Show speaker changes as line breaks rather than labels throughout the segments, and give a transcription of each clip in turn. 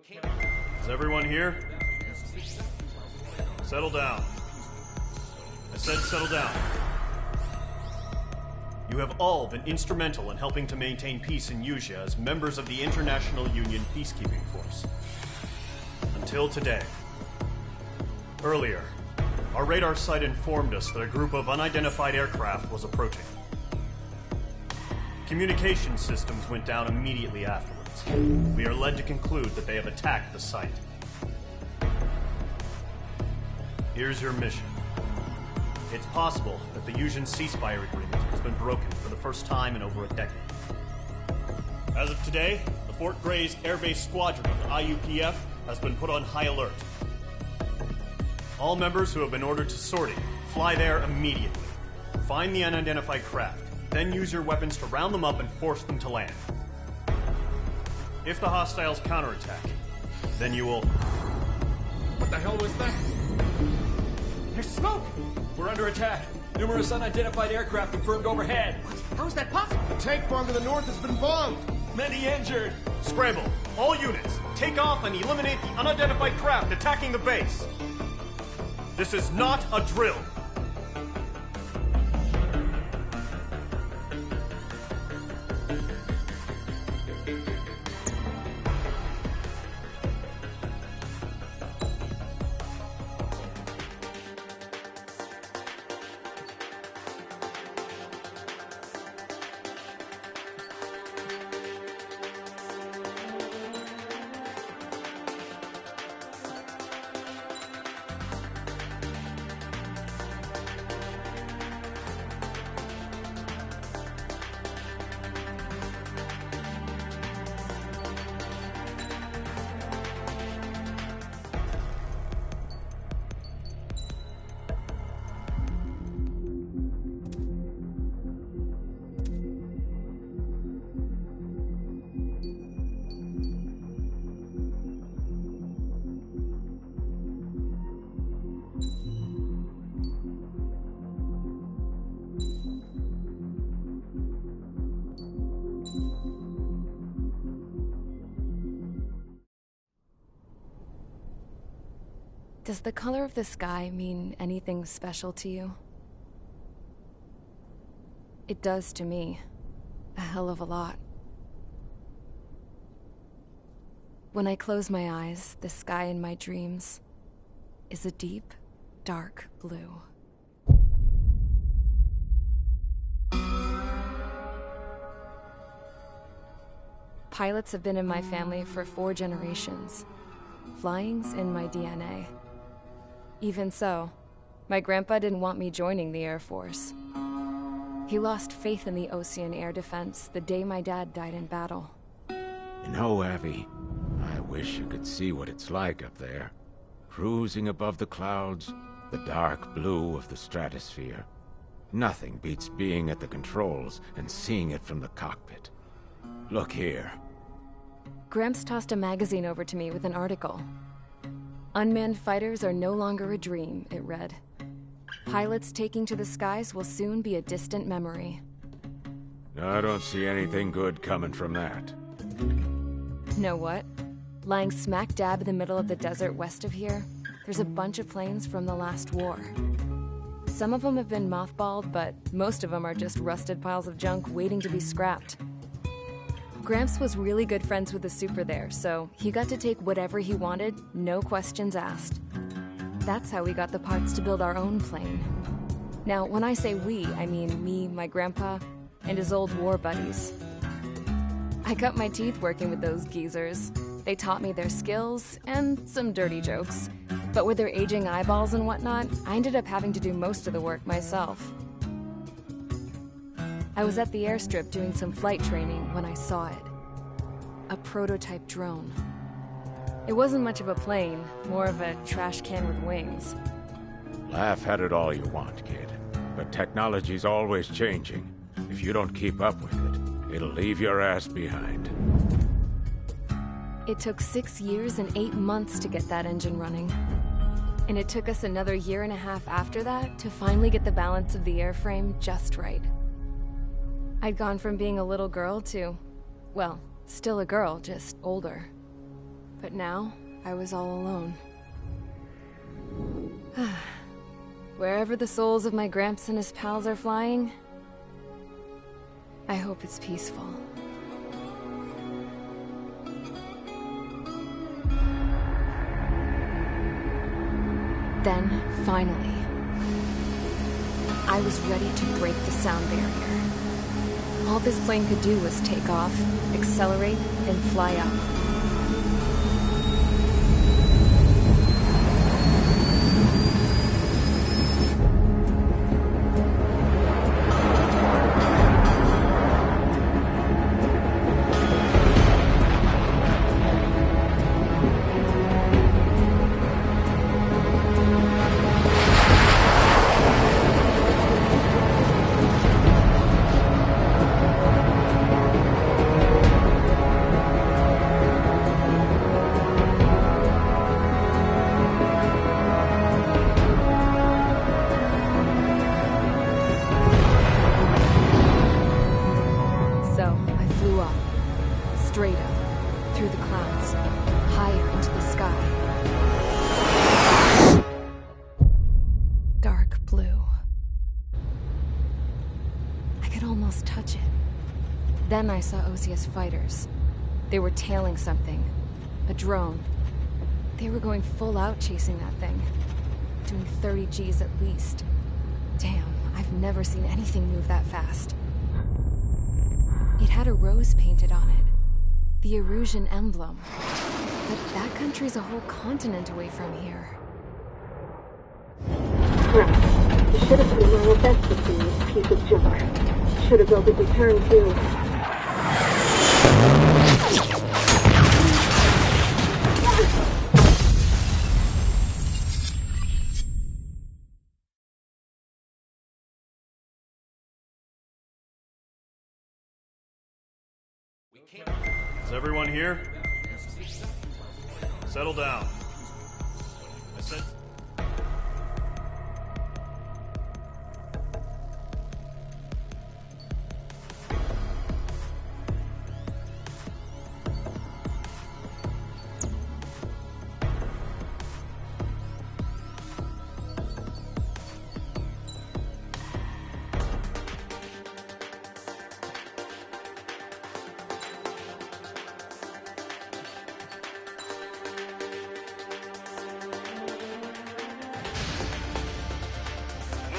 Is everyone here? Settle down. I said settle down. You have all been instrumental in helping to maintain peace in Usea as members of the International Union Peacekeeping Force. Until today. Earlier, our radar site informed us that a group of unidentified aircraft was approaching. Communication systems went down immediately afterwards. We are led to conclude that they have attacked the site. Here's your mission. It's possible that the Usean ceasefire agreement has been broken for the first time in over a decade. As of today, the Fort Gray's Air Base Squadron of the IUPF has been put on high alert. All members who have been ordered to sortie, fly there immediately. Find the unidentified craft, then use your weapons to round them up and force them to land. If the hostiles counterattack, then you will...
What the hell was that? There's smoke! We're under attack. Numerous unidentified aircraft confirmed overhead.
What? How is that possible?
The tank farm to the north has been bombed.
Many injured.
Scramble! All units, take off and eliminate the unidentified craft attacking the base. This is not a drill.
Does the color of the sky mean anything special to you? It does to me. A hell of a lot. When I close my eyes, the sky in my dreams is a deep, dark blue. Pilots have been in my family for 4 generations. Flying's in my DNA. Even so, my grandpa didn't want me joining the Air Force. He lost faith in the Ocean Air Defense the day my dad died in battle.
You know, Abby, I wish you could see what it's like up there. Cruising above the clouds, the dark blue of the stratosphere. Nothing beats being at the controls and seeing it from the cockpit. Look here.
Gramps tossed a magazine over to me with an article. Unmanned fighters are no longer a dream, it read. Pilots taking to the skies will soon be a distant memory.
I don't see anything good coming from that.
Know what? Lying smack dab in the middle of the desert west of here, there's a bunch of planes from the last war. Some of them have been mothballed, but most of them are just rusted piles of junk waiting to be scrapped. Gramps was really good friends with the super there, so he got to take whatever he wanted, no questions asked. That's how we got the parts to build our own plane. Now, when I say we, I mean me, my grandpa, and his old war buddies. I cut my teeth working with those geezers. They taught me their skills, and some dirty jokes. But with their aging eyeballs and whatnot, I ended up having to do most of the work myself. I was at the airstrip doing some flight training when I saw it. A prototype drone. It wasn't much of a plane, more of a trash can with wings.
Laugh at it all you want, kid. But technology's always changing. If you don't keep up with it, it'll leave your ass behind.
It took 6 years and 8 months to get that engine running. And it took us another 1.5 years after that to finally get the balance of the airframe just right. I'd gone from being a little girl to, well, still a girl, just older. But now, I was all alone. Wherever the souls of my Gramps and his pals are flying, I hope it's peaceful. Then, finally, I was ready to break the sound barrier. All this plane could do was take off, accelerate, and fly up. Straight up, through the clouds, higher into the sky. Dark blue. I could almost touch it. Then I saw Osia's fighters. They were tailing something. A drone. They were going full out chasing that thing. Doing 30 Gs at least. Damn, I've never seen anything move that fast. It had a rose painted on it. The Erusian emblem. But that country's a whole continent away from here.
Crap. You should have been my best with this piece of junk. Should have built a return too.
Is everyone here? Settle down. I said...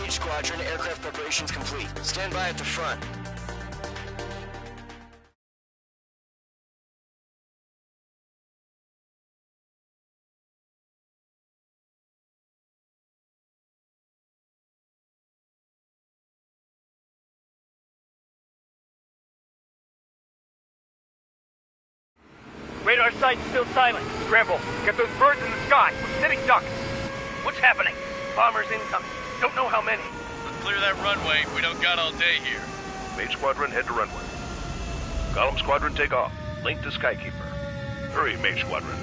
Squadron, aircraft preparations complete. Stand by at the front.
Radar site's still silent. Scramble. Get those birds in the sky. We're sitting ducks. What's happening? Bombers incoming. Don't know how many.
Let's clear that runway. We don't got all day here.
Mage Squadron, head to runway. Column Squadron, take off. Link to Skykeeper. Hurry, Mage Squadron.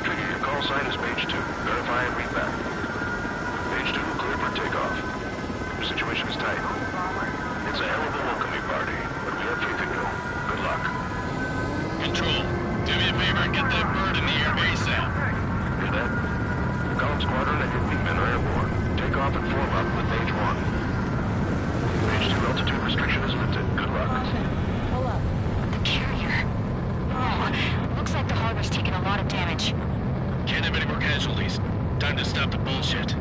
Trigger, your call sign is Mage 2. Verify and read back. Mage 2, clear for takeoff. Your situation is tight. It's a hell of a welcoming party, but we have faith in you. Good luck.
Control, do me a favor and get that bird in the air ASAP.
Hear that? Column Squadron and your wingmen are airborne. Take off and form up with Mage 1. Mage 2 altitude restriction is lifted. Good luck.
Hold up.
The carrier. Oh, looks like the harbor's taken a lot of damage.
Can't have any more casualties. Time to stop the bullshit.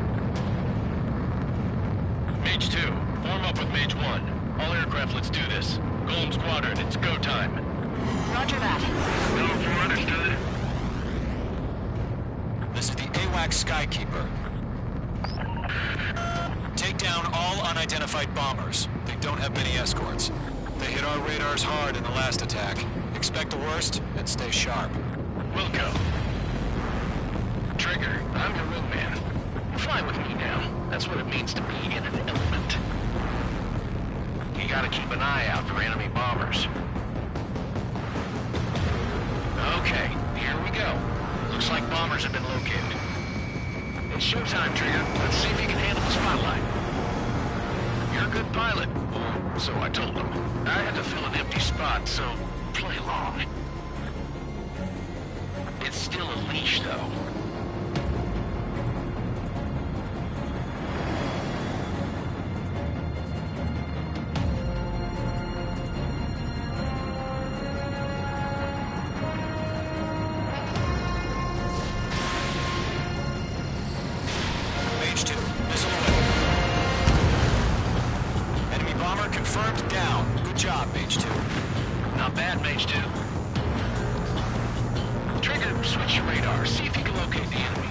Mage 2, form up with Mage 1. All aircraft, let's do this. Golem Squadron, it's go time.
Roger that.
Understood.
This is the AWACS Skykeeper. Take down all unidentified bombers. They don't have many escorts. They hit our radars hard in the last attack. Expect the worst and stay sharp.
Wilco. Trigger, I'm your wingman. Fly with me now. That's what it means to be in an element. You gotta keep an eye out for enemy bombers. Okay, here we go. Looks like bombers have been located. It's showtime, Trigger. Let's see if you can handle the spotlight. You're a good pilot. Well, so I told him. I had to fill an empty spot, so play along. It's still a leash, though.
Mage 2, missile away. Enemy bomber confirmed down. Good job, Mage 2.
Not bad, Mage 2. Trigger, switch your radar. See if you can locate the enemy.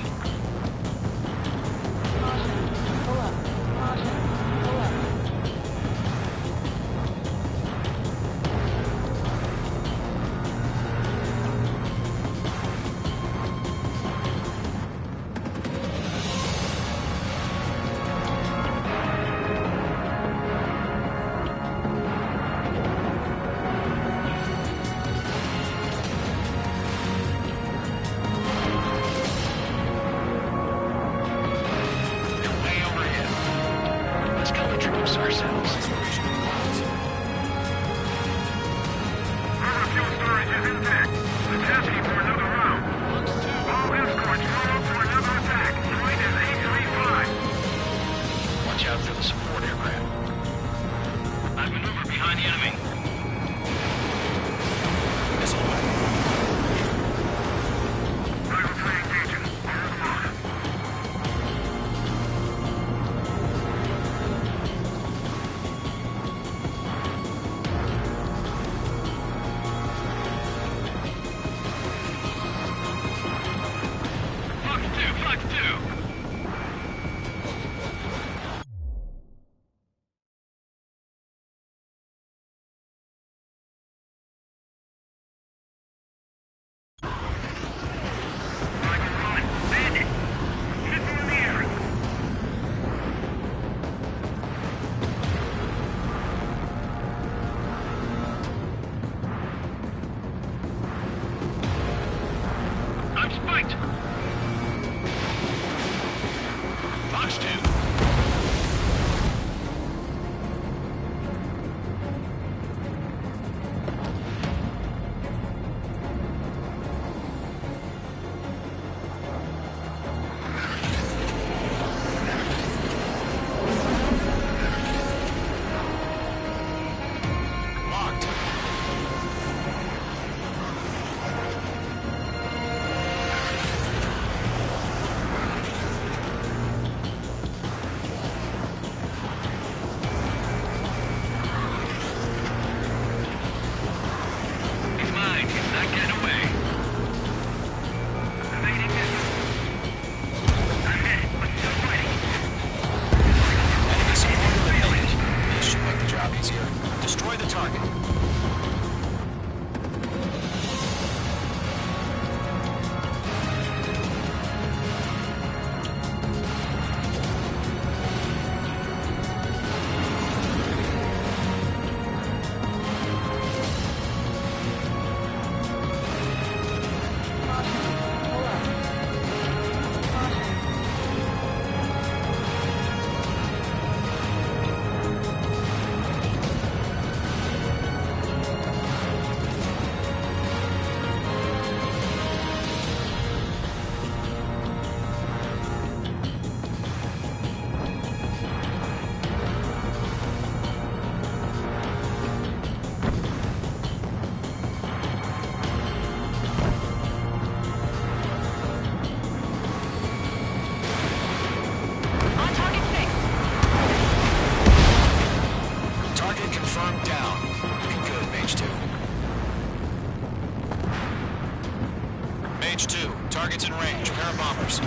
Target's in range. Pair of bombers.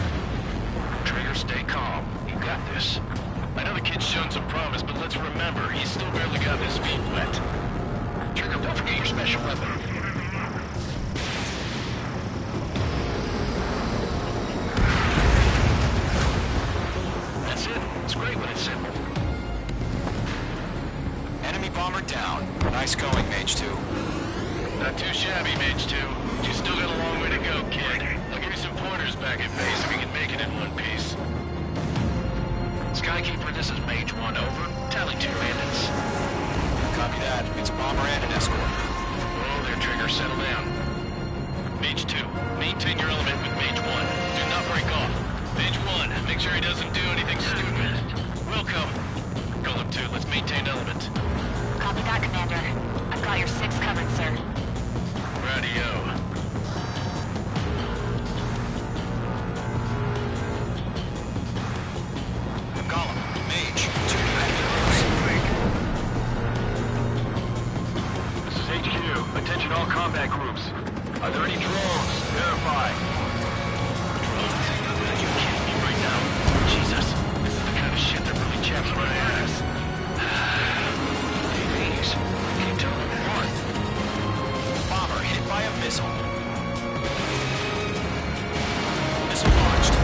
Trigger, stay calm. You got this. I know the kid's shown some promise, but let's remember, he's still barely got his feet wet. Trigger, don't forget your special weapon. That's it. It's great when it's simple.
Enemy bomber down. Nice going, Mage 2.
Not too shabby, Mage 2. You still got a long way to go, kid. I'll give you some pointers back at base so we can make it in one piece. Skykeeper, this is Mage 1, over. Tally 2 bandits.
Copy that. It's a bomber and an escort.
Oh, there, Trigger, settle down. Mage 2, maintain your element with Mage 1. Do not break off. Mage 1, make sure he doesn't do anything stupid. Welcome. Golem 2, let's maintain element.
Copy that, Commander. I've got your 6 covered, sir.
Radio.
Golem, Mage, 2 enemy groups.
This is HQ. Attention all combat groups. Are there any drones? Verify.
Are you kidding me right now? Jesus, this is the kind of shit that really chaps my ass. Please, can you tell them apart?
Bomber hit by a missile. Missile launched.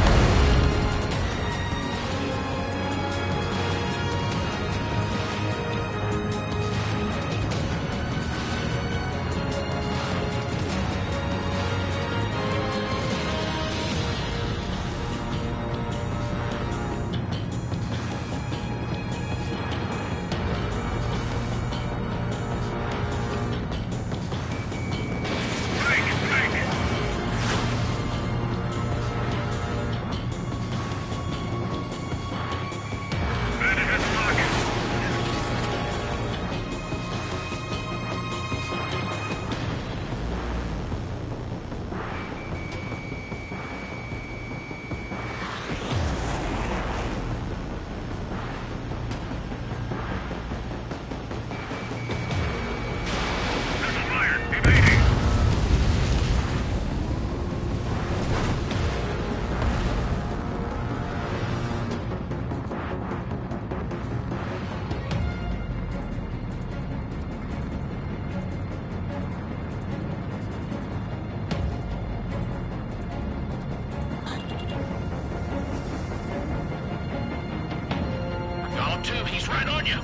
Golem 2, he's right on you.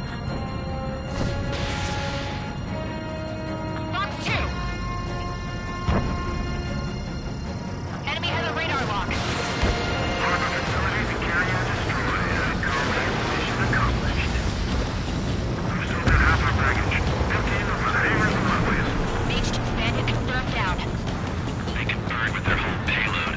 Box 2! Enemy has a radar lock.
Harbor facilities and carrier destroyed. Combat mission accomplished. We still got half our baggage. 15 over the hangars and runways.
Mage 2 bandit confirmed down.
They can burn with their whole payload.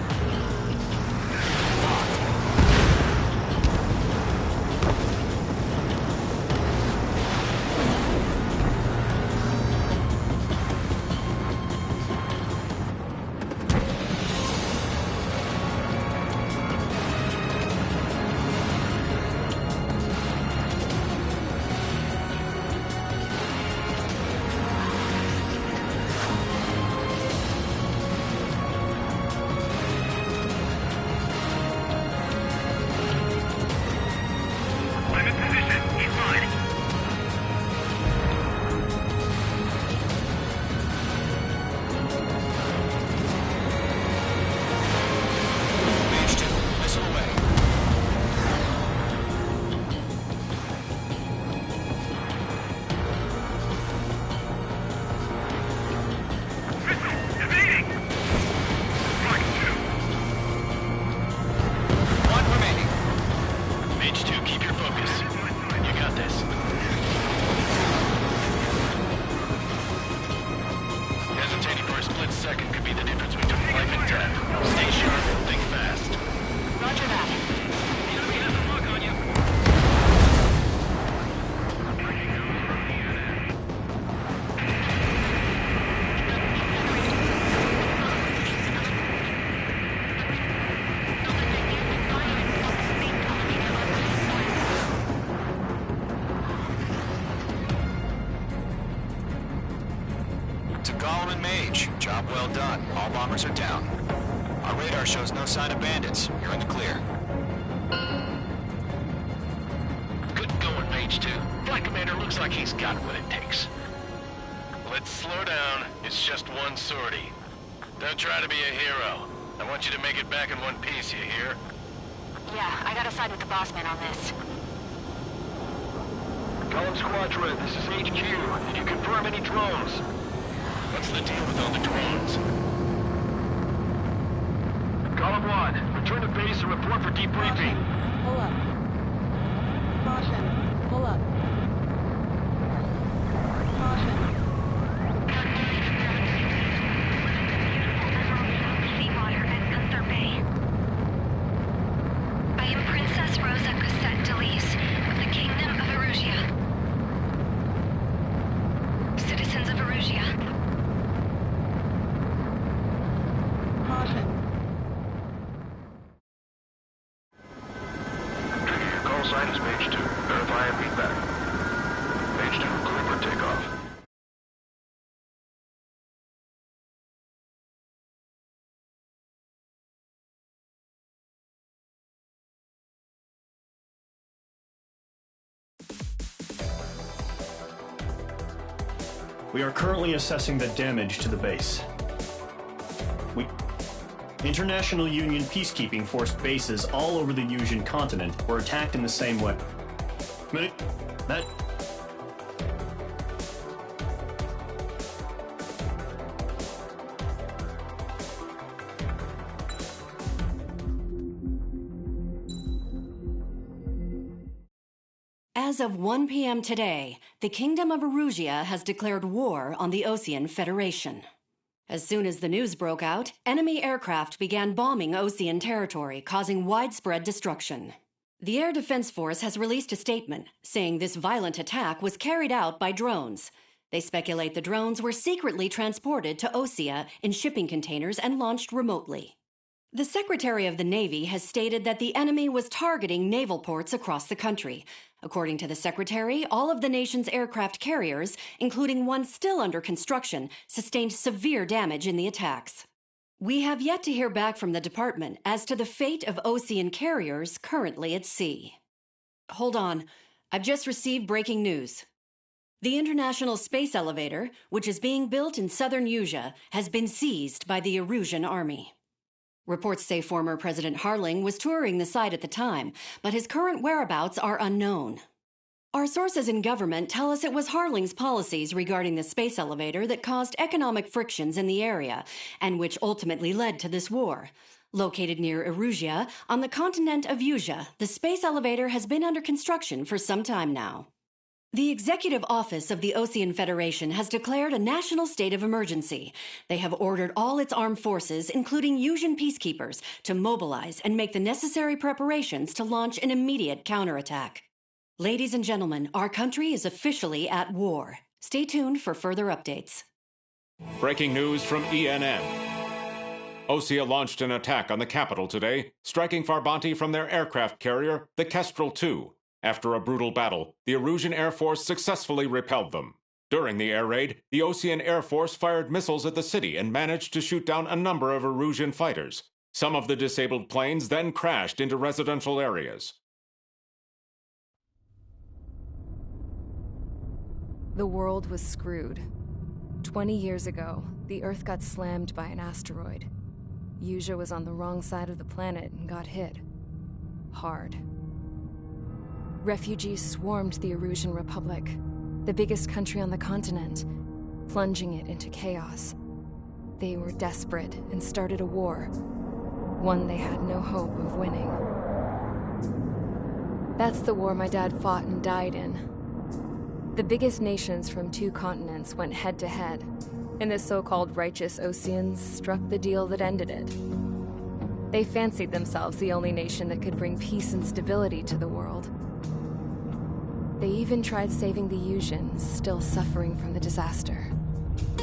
I'm in position. He's mine.
Mage 2, missile away.
Missile! Evading! Strike 2.
One remaining.
Mage 2, keep your focus. You got this. Hesitating for a split second could be the difference between life and death. Stay sharp and think fast.
Roger that.
The enemy has a lock on you.
To Golem and Mage, job well done. All bombers are down. Our radar shows no sign of bandits. You're in the clear.
Good going, Mage 2. Flight Commander looks like he's got what it takes. Let's slow down. It's just one sortie. Don't try to be a hero. I want you to make it back in one piece, you hear?
Yeah, I gotta side with the boss man on this.
Golem Squadron, this is HQ. Did you confirm any drones?
What's the deal with all the drones?
Golem 1, return to base and report for debriefing.
Hold up. Caution. Pull up. Caution.
Seawater at Gunther Bay. I am Princess Rosa Cosette Delise of the Kingdom of Erusia. Citizens of Erusia.
Caution.
Trigger, your call sign is page 2. Verify and read back. Page 2, clear for takeoff.
We are currently assessing the damage to the base. International Union Peacekeeping Force bases all over the Yusian continent were attacked in the same way. That...
As of 1 p.m. today, the Kingdom of Erusia has declared war on the Osean Federation. As soon as the news broke out, enemy aircraft began bombing Osean territory, causing widespread destruction. The Air Defense Force has released a statement saying this violent attack was carried out by drones. They speculate the drones were secretly transported to Osea in shipping containers and launched remotely. The Secretary of the Navy has stated that the enemy was targeting naval ports across the country. According to the Secretary, all of the nation's aircraft carriers, including one still under construction, sustained severe damage in the attacks. We have yet to hear back from the department as to the fate of Osean carriers currently at sea. Hold on. I've just received breaking news. The International Space Elevator, which is being built in southern Yusia, has been seized by the Erusian Army. Reports say former President Harling was touring the site at the time, but his current whereabouts are unknown. Our sources in government tell us it was Harling's policies regarding the space elevator that caused economic frictions in the area, and which ultimately led to this war. Located near Erusia, on the continent of Yusia, the space elevator has been under construction for some time now. The Executive Office of the Osean Federation has declared a national state of emergency. They have ordered all its armed forces, including Yusian peacekeepers, to mobilize and make the necessary preparations to launch an immediate counterattack. Ladies and gentlemen, our country is officially at war. Stay tuned for further updates.
Breaking news from ENN. Osea launched an attack on the capital today, striking Farbanti from their aircraft carrier, the Kestrel II. After a brutal battle, the Erusian Air Force successfully repelled them. During the air raid, the Osean Air Force fired missiles at the city and managed to shoot down a number of Erusian fighters. Some of the disabled planes then crashed into residential areas.
The world was screwed. 20 years ago, the Earth got slammed by an asteroid. Yusia was on the wrong side of the planet and got hit. Hard. Refugees swarmed the Erusian Republic, the biggest country on the continent, plunging it into chaos. They were desperate and started a war, one they had no hope of winning. That's the war my dad fought and died in. The biggest nations from 2 continents went head-to-head, and the so-called righteous Oseans struck the deal that ended it. They fancied themselves the only nation that could bring peace and stability to the world. They even tried saving the Yusians, still suffering from the disaster.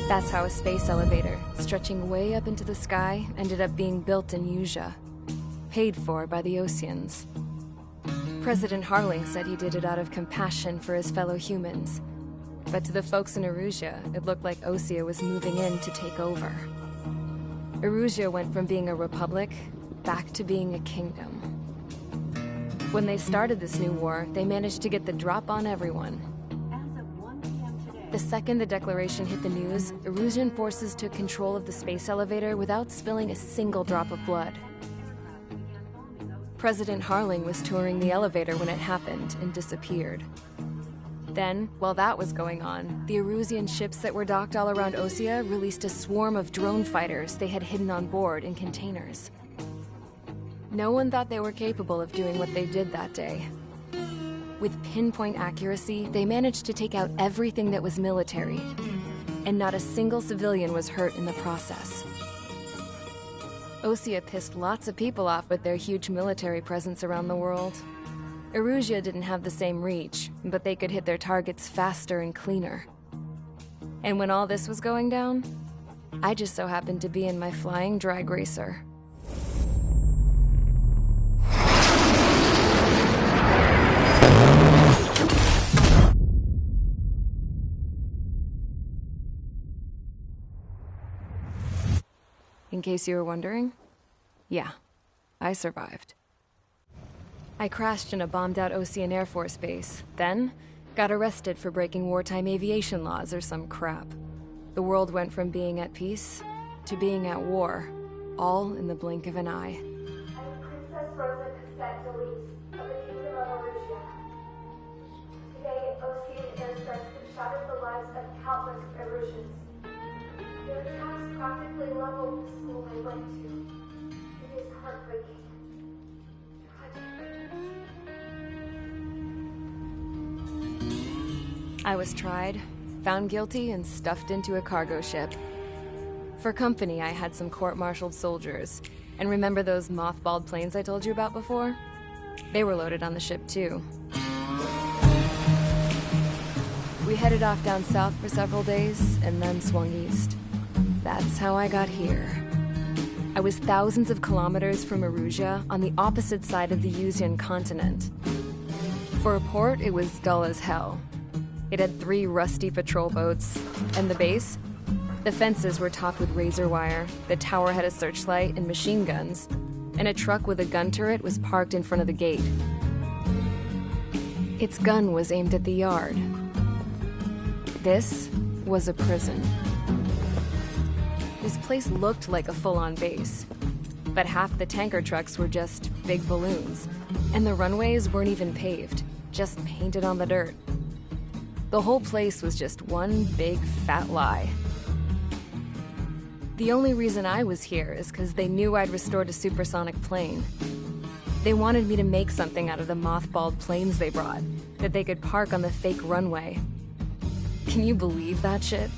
That's how a space elevator, stretching way up into the sky, ended up being built in Yusia, paid for by the Oseans. President Harling said he did it out of compassion for his fellow humans. But to the folks in Erusia, it looked like Osea was moving in to take over. Erusia went from being a republic back to being a kingdom. When they started this new war, they managed to get the drop on everyone. The second the declaration hit the news, Erusian forces took control of the space elevator without spilling a single drop of blood. President Harling was touring the elevator when it happened and disappeared. Then, while that was going on, the Erusian ships that were docked all around Osea released a swarm of drone fighters they had hidden on board in containers. No one thought they were capable of doing what they did that day. With pinpoint accuracy, they managed to take out everything that was military, and not a single civilian was hurt in the process. Osea pissed lots of people off with their huge military presence around the world. Erusia didn't have the same reach, but they could hit their targets faster and cleaner. And when all this was going down, I just so happened to be in my flying drag racer. In case you were wondering, yeah, I survived. I crashed in a bombed-out Osean Air Force base, then got arrested for breaking wartime aviation laws or some crap. The world went from being at peace to being at war, all in the blink of an eye.
Princess Rosa Cassette Delete of the Kingdom of Erusia. Today, Osean airstrikes have shattered the lives of countless Erusians. Their attacks practically leveled the school I went to. It is heartbreaking.
I was tried, found guilty, and stuffed into a cargo ship. For company, I had some court-martialed soldiers. And remember those mothballed planes I told you about before? They were loaded on the ship, too. We headed off down south for several days, and then swung east. That's how I got here. I was thousands of kilometers from Erusia, on the opposite side of the Yuzian continent. For a port, it was dull as hell. It had 3 rusty patrol boats, and the base? The fences were topped with razor wire, the tower had a searchlight and machine guns, and a truck with a gun turret was parked in front of the gate. Its gun was aimed at the yard. This was a prison. This place looked like a full-on base, but half the tanker trucks were just big balloons, and the runways weren't even paved, just painted on the dirt. The whole place was just one big fat lie. The only reason I was here is because they knew I'd restored a supersonic plane. They wanted me to make something out of the mothballed planes they brought, that they could park on the fake runway. Can you believe that shit?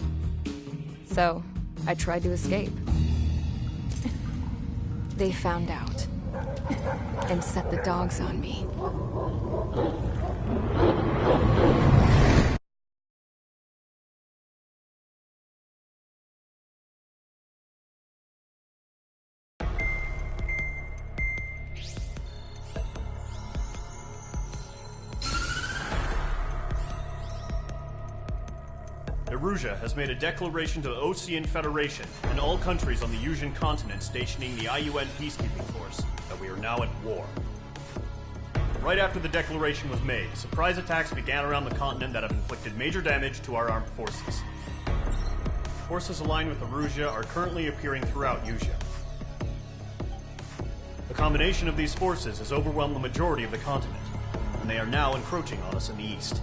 So, I tried to escape. They found out, and set the dogs on me.
Erusia has made a declaration to the Osean Federation and all countries on the Yuzian continent stationing the IUN peacekeeping force that we are now at war. Right after the declaration was made, surprise attacks began around the continent that have inflicted major damage to our armed forces. Forces aligned with Erusia are currently appearing throughout Yusia. The combination of these forces has overwhelmed the majority of the continent, and they are now encroaching on us in the east.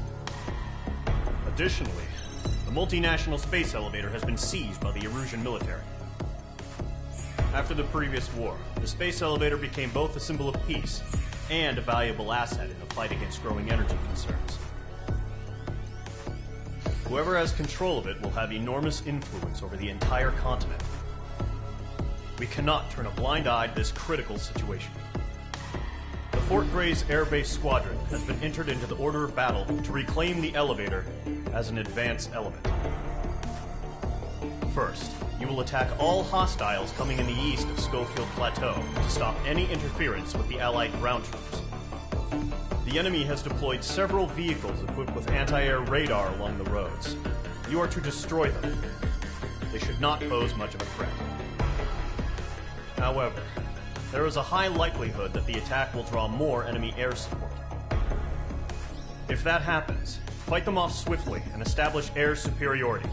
Additionally, the multinational space elevator has been seized by the Erusian military. After the previous war, the space elevator became both a symbol of peace and a valuable asset in the fight against growing energy concerns. Whoever has control of it will have enormous influence over the entire continent. We cannot turn a blind eye to this critical situation. The Fort Gray's Air Base Squadron has been entered into the order of battle to reclaim the elevator as an advance element. First, you will attack all hostiles coming in the east of Schofield Plateau to stop any interference with the Allied ground troops. The enemy has deployed several vehicles equipped with anti-air radar along the roads. You are to destroy them. They should not pose much of a threat. However, there is a high likelihood that the attack will draw more enemy air support. If that happens, fight them off swiftly and establish air superiority.